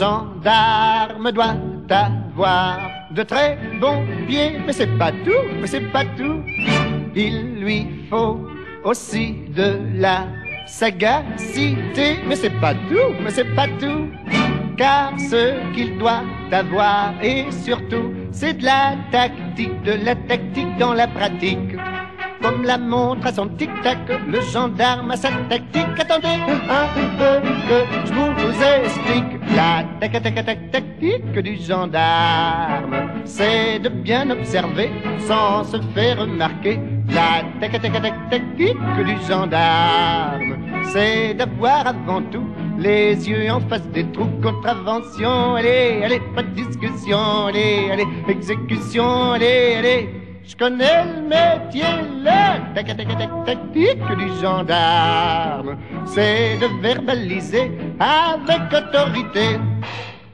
gendarme doit avoir de très bons pieds, mais c'est pas tout, mais c'est pas tout. Il lui faut aussi de la sagacité, mais c'est pas tout, mais c'est pas tout. Car ce qu'il doit avoir, et surtout, c'est de la tactique dans la pratique. Comme la montre à son tic-tac, le gendarme a sa tactique. Attendez un peu que je vous explique. La tactique du gendarme, c'est de bien observer sans se faire remarquer. La tactique du gendarme, c'est d'avoir avant tout les yeux en face des trous. Contravention, allez, pas de discussion, allez, exécution, allez. Je connais le métier, la tactique du gendarme, c'est de verbaliser avec autorité.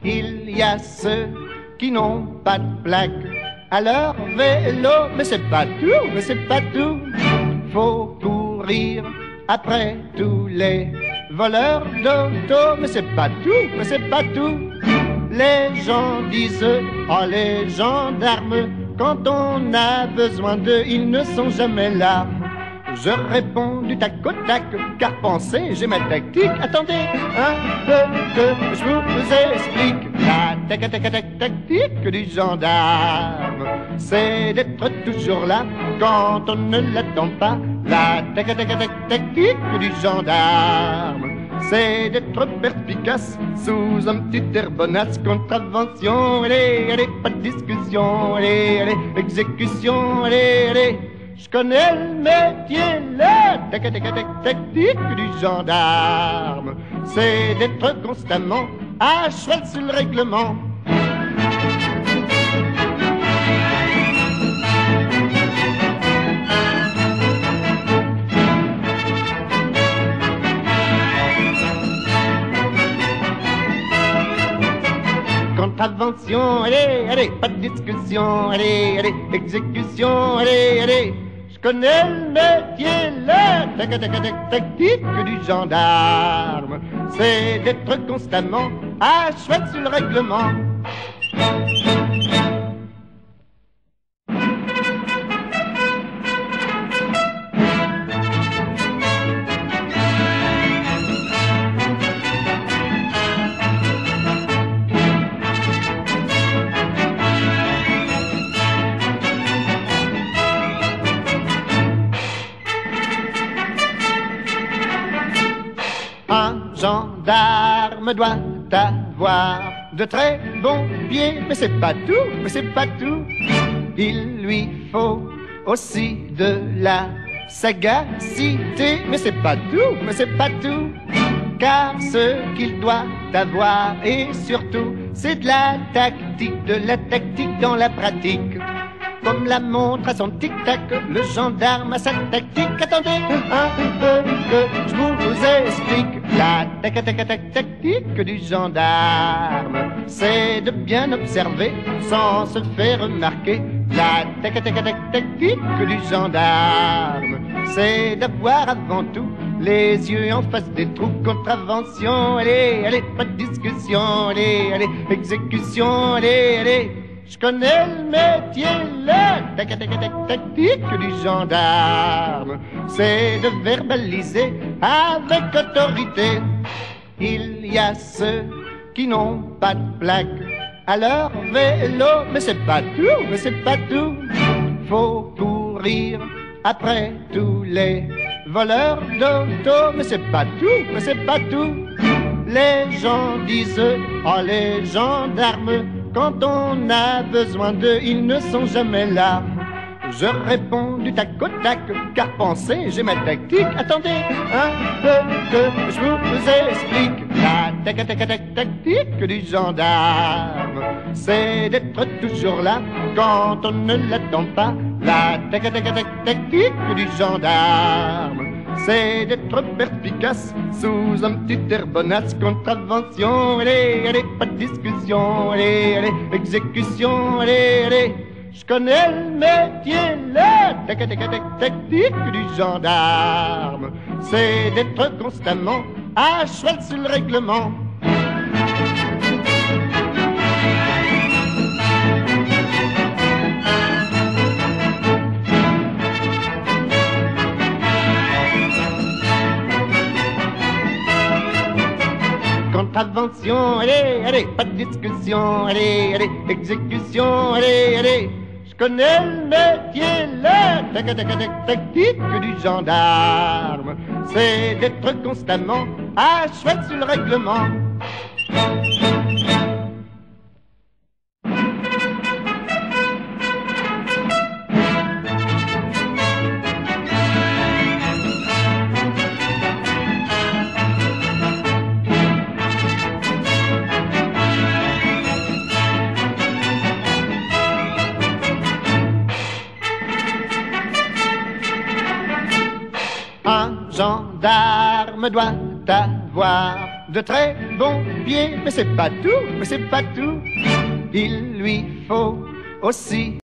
Il y a ceux qui n'ont pas de plaque à leur vélo, mais c'est pas tout, mais c'est pas tout. Faut courir après tous les voleurs d'auto, mais c'est pas tout, mais c'est pas tout. Les gens disent, oh les gendarmes, quand on a besoin d'eux, ils ne sont jamais là. Je réponds du tac au tac, car pensez, j'ai ma tactique. Attendez un peu que je vous explique. La tactique du gendarme, c'est d'être toujours là quand on ne l'attend pas. La tactique du gendarme, c'est d'être perspicace sous un petit air bonasse. Contravention, allez, pas de discussion, allez, exécution, allez. Je connais le métier, la tactique du gendarme, c'est d'être constamment à cheval sur le règlement. Contravention, allez, pas de discussion, allez, exécution, allez. Je connais le métier, la tactique du gendarme, c'est d'être constamment à cheval sur le règlement. Un gendarme doit avoir de très bons pieds, mais c'est pas tout, mais c'est pas tout. Il lui faut aussi de la sagacité, mais c'est pas tout, mais c'est pas tout. Car ce qu'il doit avoir, et surtout, c'est de la tactique dans la pratique. Comme la montre à son tic-tac, le gendarme a sa tactique. Attendez un peu que je vous explique. La tactique du gendarme, c'est de bien observer sans se faire remarquer. La tactique du gendarme, c'est d'avoir avant tout les yeux en face des trous. Contravention, allez, pas de discussion, allez, exécution, allez. Je connais le métier, la tactique du gendarme, c'est de verbaliser avec autorité. Il y a ceux qui n'ont pas de plaque à leur vélo, mais c'est pas tout, mais c'est pas tout. Faut courir après tous les voleurs d'auto, mais c'est pas tout, mais c'est pas tout. Les gens disent, oh les gendarmes, quand on a besoin d'eux, ils ne sont jamais là. Je réponds du tac au tac, car pensez, j'ai ma tactique. Attendez un peu que je vous explique. La tactique du gendarme, c'est d'être toujours là quand on ne l'attend pas. La tactique du gendarme, c'est d'être perspicace sous un petit air bonasse. Contravention, allez, pas de discussion, allez, exécution, allez. Je connais le métier, la tactique du gendarme, c'est d'être constamment à cheval sur le règlement. contravention, allez, allez, pas de discussion, allez, allez, exécution, allez, allez. Je connais le métier, la tactique du gendarme, c'est d'être constamment à chouette sur le règlement. Un gendarme doit avoir de très bons pieds, mais c'est pas tout, mais c'est pas tout. Il lui faut aussi